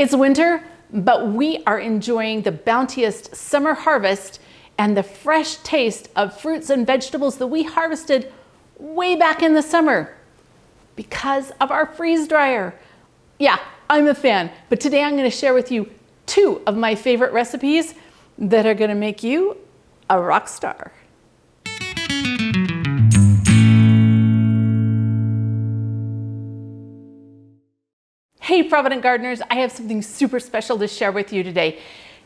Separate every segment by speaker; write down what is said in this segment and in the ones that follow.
Speaker 1: It's winter, but we are enjoying the bountiest summer harvest and the fresh taste of fruits and vegetables that we harvested way back in the summer because of our freeze dryer. Yeah, I'm a fan, but today I'm going to share with you 2 of my favorite recipes that are going to make you a rock star. Hey Provident gardeners, I have something super special to share with you today.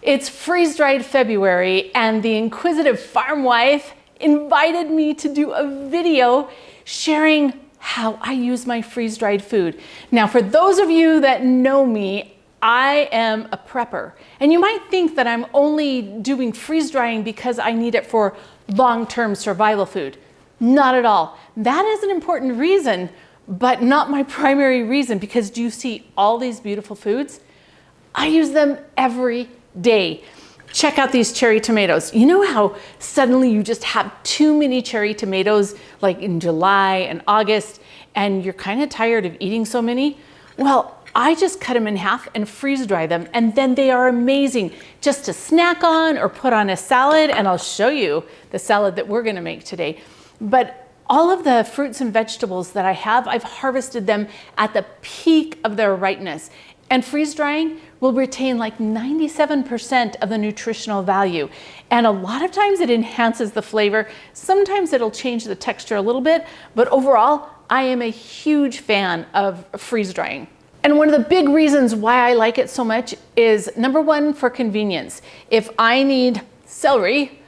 Speaker 1: It's freeze-dried February and the inquisitive farm wife invited me to do a video sharing how I use my freeze-dried food. Now for those of you that know me, I am a prepper, and you might think that I'm only doing freeze-drying because I need it for long-term survival food. Not at all. That is an important reason, but not my primary reason, because do you see all these beautiful foods? I use them every day. Check out these cherry tomatoes. You know how suddenly you just have too many cherry tomatoes like in July and August and you're kind of tired of eating so many? Well, I just cut them in half and freeze dry them, and then they are amazing just to snack on or put on a salad, and I'll show you the salad that we're gonna make today. But all of the fruits and vegetables that I have, I've harvested them at the peak of their ripeness. And freeze drying will retain like 97% of the nutritional value. And a lot of times it enhances the flavor. Sometimes it'll change the texture a little bit, but overall, I am a huge fan of freeze drying. And one of the big reasons why I like it so much is number 1, for convenience. If I need celery,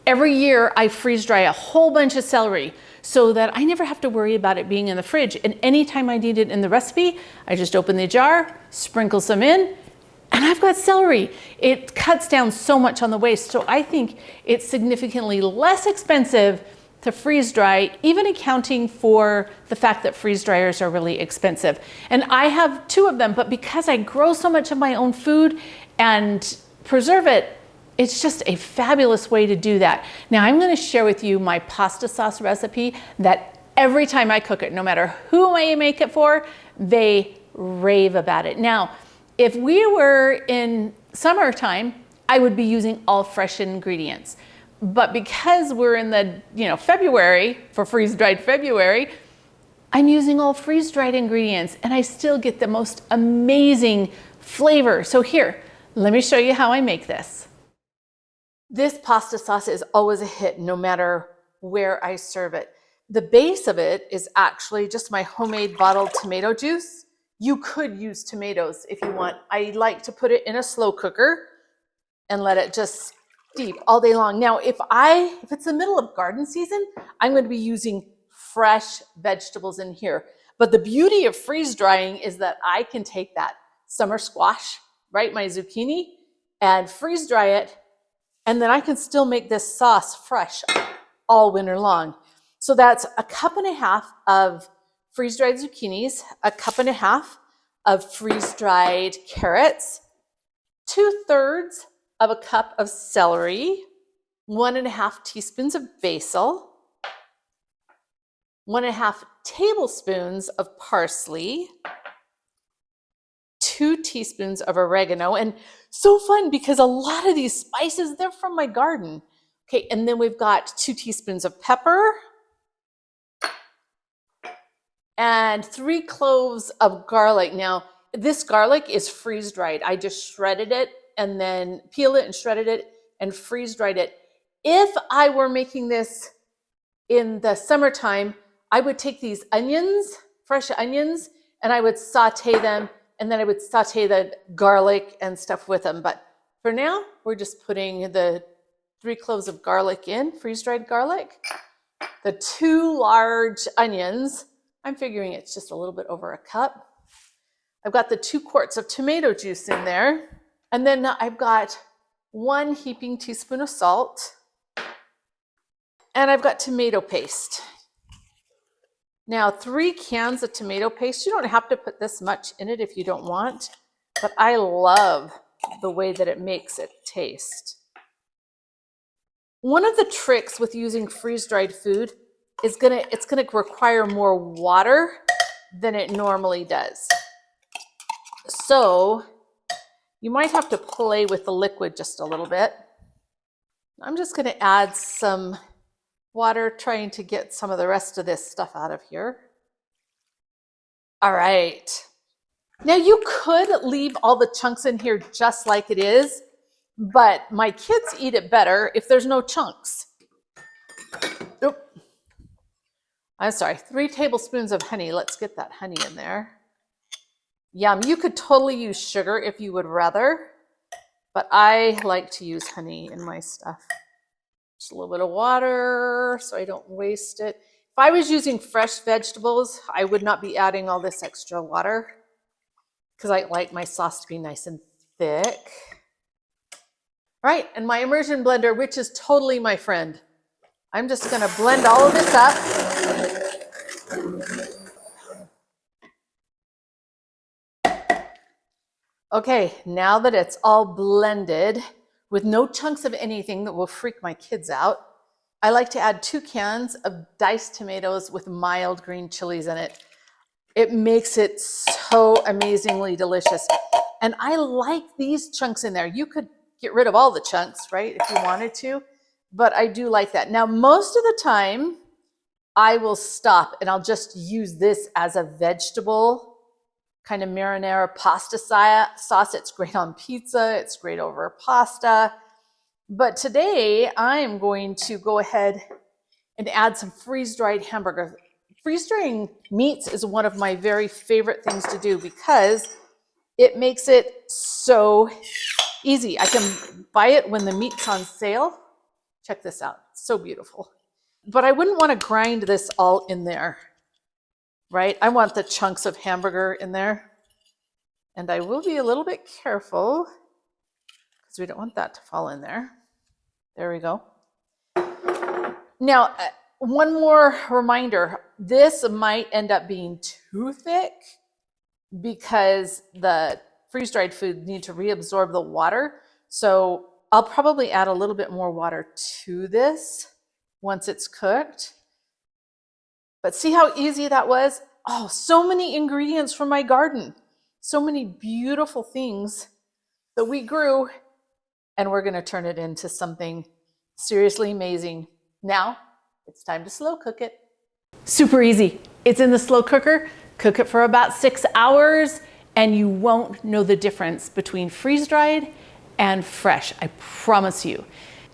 Speaker 1: every year I freeze dry a whole bunch of celery so that I never have to worry about it being in the fridge. And anytime I need it in the recipe, I just open the jar, sprinkle some in, and I've got celery. It cuts down so much on the waste. So I think it's significantly less expensive to freeze dry, even accounting for the fact that freeze dryers are really expensive. And I have 2 of them, but because I grow so much of my own food and preserve it, it's just a fabulous way to do that. Now I'm going to share with you my pasta sauce recipe that every time I cook it, no matter who I make it for, they rave about it. Now, if we were in summertime, I would be using all fresh ingredients. But because we're in the, February, for freeze-dried February, I'm using all freeze-dried ingredients and I still get the most amazing flavor. So here, let me show you how I make this. This pasta sauce is always a hit no matter where I serve it. The base of it is actually just my homemade bottled tomato juice. You could use tomatoes if you want. I like to put it in a slow cooker and let it just steep all day long. Now, if it's the middle of garden season, I'm going to be using fresh vegetables in here. But the beauty of freeze drying is that I can take that summer squash, right, my zucchini, and freeze dry it. And then I can still make this sauce fresh all winter long. So that's 1.5 cups of freeze-dried zucchinis, 1.5 cups of freeze-dried carrots, 2/3 of a cup of celery, 1.5 teaspoons of basil, 1.5 tablespoons of parsley, 2 teaspoons of oregano, and so fun because a lot of these spices, they're from my garden. Okay, and then we've got 2 teaspoons of pepper and 3 cloves of garlic. Now, this garlic is freeze-dried. I just shredded it and then peeled it and shredded it and freeze-dried it. If I were making this in the summertime, I would take these onions, fresh onions, and I would saute them, and then I would saute the garlic and stuff with them. But for now, we're just putting the 3 cloves of garlic in, freeze-dried garlic, the 2 large onions. I'm figuring it's just a little bit over 1 cup. I've got the 2 quarts of tomato juice in there. And then I've got 1 heaping teaspoon of salt. And I've got tomato paste. Now, 3 cans of tomato paste. You don't have to put this much in it if you don't want, but I love the way that it makes it taste. One of the tricks with using freeze-dried food is it's gonna require more water than it normally does. So You might have to play with the liquid just a little bit. I'm just going to add some water, trying to get some of the rest of this stuff out of here. All right. Now you could leave all the chunks in here just like it is, but my kids eat it better if there's no chunks. Oop. I'm sorry, 3 tablespoons of honey. Let's get that honey in there. Yum, you could totally use sugar if you would rather, but I like to use honey in my stuff. Just a little bit of water so I don't waste it. If I was using fresh vegetables, I would not be adding all this extra water because I like my sauce to be nice and thick. All right, and my immersion blender, which is totally my friend. I'm just gonna blend all of this up. Okay, now that it's all blended with no chunks of anything that will freak my kids out, I like to add 2 cans of diced tomatoes with mild green chilies in it. It makes it so amazingly delicious. And I like these chunks in there. You could get rid of all the chunks, right, if you wanted to, but I do like that. Now, most of the time, I will stop and I'll just use this as a vegetable kind of marinara pasta sauce. It's great on pizza. It's great over pasta. But today I'm going to go ahead and add some freeze-dried hamburger. Freeze-drying meats is one of my very favorite things to do because it makes it so easy. I can buy it when the meat's on sale. Check this out. It's so beautiful. But I wouldn't want to grind this all in there, right? I want the chunks of hamburger in there. And I will be a little bit careful because we don't want that to fall in there. There we go. Now, one more reminder. This might end up being too thick because the freeze-dried food need to reabsorb the water. So I'll probably add a little bit more water to this once it's cooked. But see how easy that was? Oh, so many ingredients from my garden. So many beautiful things that we grew, and we're going to turn it into something seriously amazing. Now, it's time to slow cook it. Super easy. It's in the slow cooker. Cook it for about 6 hours, and you won't know the difference between freeze-dried and fresh. I promise you.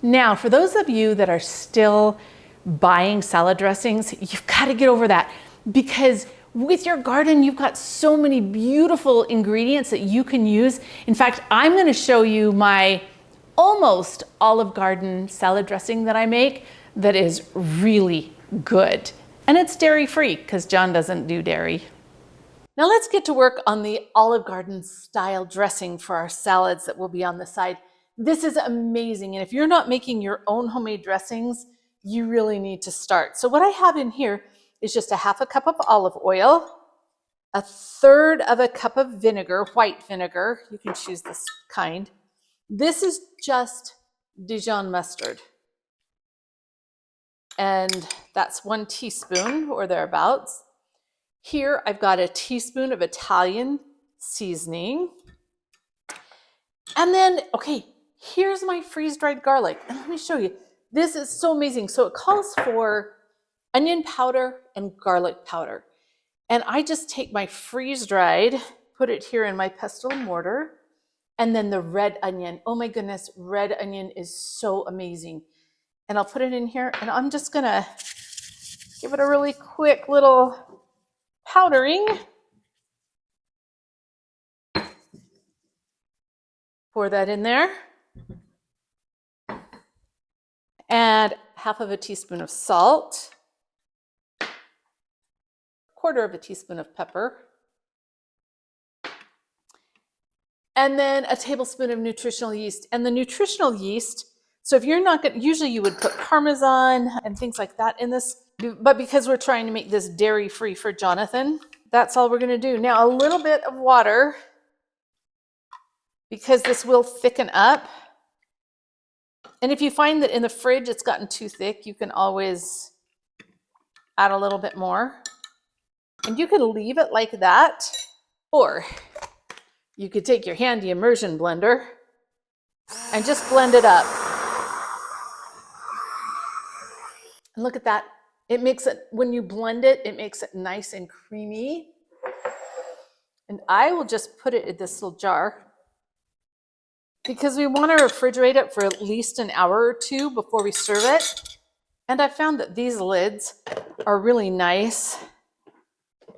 Speaker 1: Now, for those of you that are still buying salad dressings, you've got to get over that because with your garden, you've got so many beautiful ingredients that you can use. In fact, I'm going to show you my almost Olive Garden salad dressing that I make that is really good. And it's dairy-free because John doesn't do dairy. Now let's get to work on the Olive Garden style dressing for our salads that will be on the side. This is amazing. And if you're not making your own homemade dressings, you really need to start. So what I have in here is just a 1/2 cup of olive oil, 1/3 cup of vinegar, white vinegar. You can choose this kind. This is just Dijon mustard. And that's 1 teaspoon or thereabouts. Here I've got a teaspoon of Italian seasoning. And then, okay, here's my freeze-dried garlic. And let me show you. This is so amazing. So it calls for onion powder and garlic powder. And I just take my freeze-dried, put it here in my pestle and mortar, and then the red onion. Oh my goodness, red onion is so amazing. And I'll put it in here, and I'm just gonna give it a really quick little powdering. Pour that in there. Add 1/2 teaspoon of salt. 1/4 teaspoon of pepper. And then a tablespoon of nutritional yeast. And the nutritional yeast, so if you're not going, usually you would put Parmesan and things like that in this, but because we're trying to make this dairy-free for Jonathan, that's all we're going to do. Now a little bit of water, because this will thicken up. And if you find that in the fridge it's gotten too thick, you can always add a little bit more. And you can leave it like that, or you could take your handy immersion blender and just blend it up. And look at that. It makes it, when you blend it, it makes it nice and creamy. And I will just put it in this little jar because we want to refrigerate it for at least an hour or two before we serve it. And I found that these lids are really nice.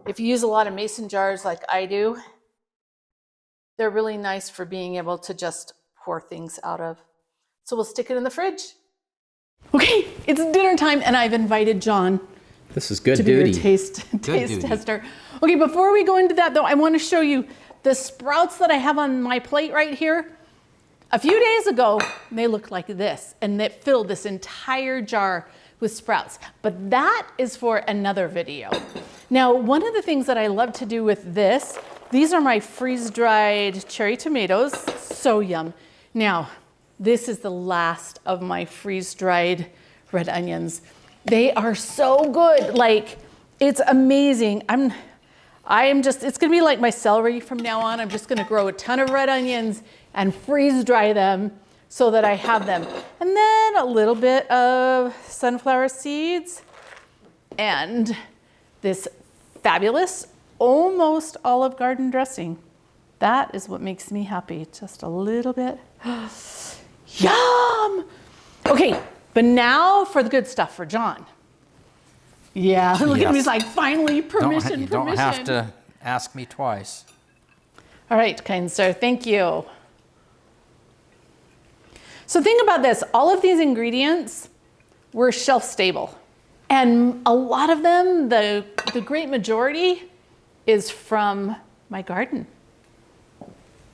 Speaker 1: If you use a lot of mason jars like I do, they're really nice for being able to just pour things out of. So we'll stick it in the fridge. Okay, it's dinner time and I've invited John.
Speaker 2: This is good
Speaker 1: to
Speaker 2: duty.
Speaker 1: be your taste tester. Okay, before we go into that though, I want to show you the sprouts that I have on my plate right here. A few days ago, they looked like this and it filled this entire jar with sprouts, but that is for another video. Now, one of the things that I love to do with this, these are my freeze-dried cherry tomatoes, so yum. Now, this is the last of my freeze-dried red onions. They are so good, like, it's amazing. It's gonna be like my celery from now on. I'm just gonna grow a ton of red onions and freeze dry them so that I have them. And then a little bit of sunflower seeds and this fabulous, almost Olive Garden dressing. That is what makes me happy, just a little bit. Yum! Okay, but now for the good stuff for John. Yeah, look at him, he's like, finally, permission.
Speaker 2: You don't have to ask me twice.
Speaker 1: All right, kind sir, thank you. So think about this, all of these ingredients were shelf stable. And a lot of them, the great majority, is from my garden.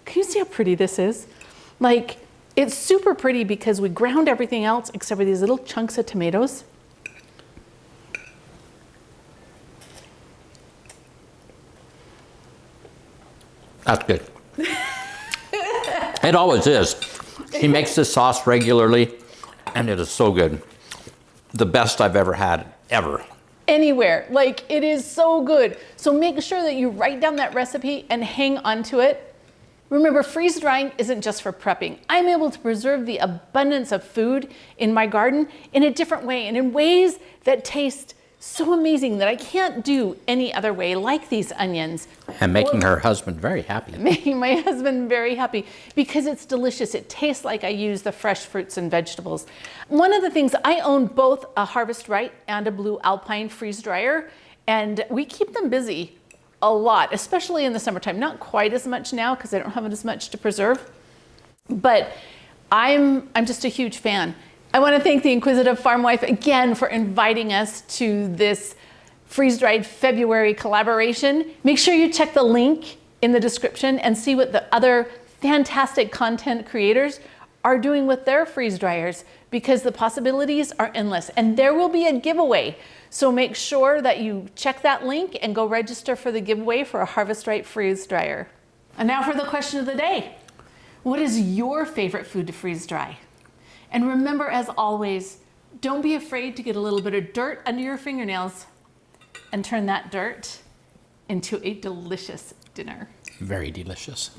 Speaker 1: Can you see how pretty this is? Like, it's super pretty because we ground everything else except for these little chunks of tomatoes.
Speaker 2: That's good. It always is. He makes this sauce regularly, and it is so good. The best I've ever had, ever.
Speaker 1: Anywhere, like it is so good. So make sure that you write down that recipe and hang on to it. Remember, freeze drying isn't just for prepping. I'm able to preserve the abundance of food in my garden in a different way and in ways that taste so amazing that I can't do any other way, like these onions.
Speaker 2: And making her husband very happy.
Speaker 1: Making my husband very happy because it's delicious. It tastes like I use the fresh fruits and vegetables. One of the things, I own both a Harvest Right and a Blue Alpine freeze dryer, and we keep them busy a lot, especially in the summertime. Not quite as much now because I don't have as much to preserve, but I'm just a huge fan. I want to thank the Inquisitive Farm Wife again for inviting us to this freeze-dried February collaboration. Make sure you check the link in the description and see what the other fantastic content creators are doing with their freeze dryers because the possibilities are endless and there will be a giveaway. So make sure that you check that link and go register for the giveaway for a Harvest Right freeze dryer. And now for the question of the day. What is your favorite food to freeze dry? And remember, as always, don't be afraid to get a little bit of dirt under your fingernails and turn that dirt into a delicious dinner.
Speaker 2: Very delicious.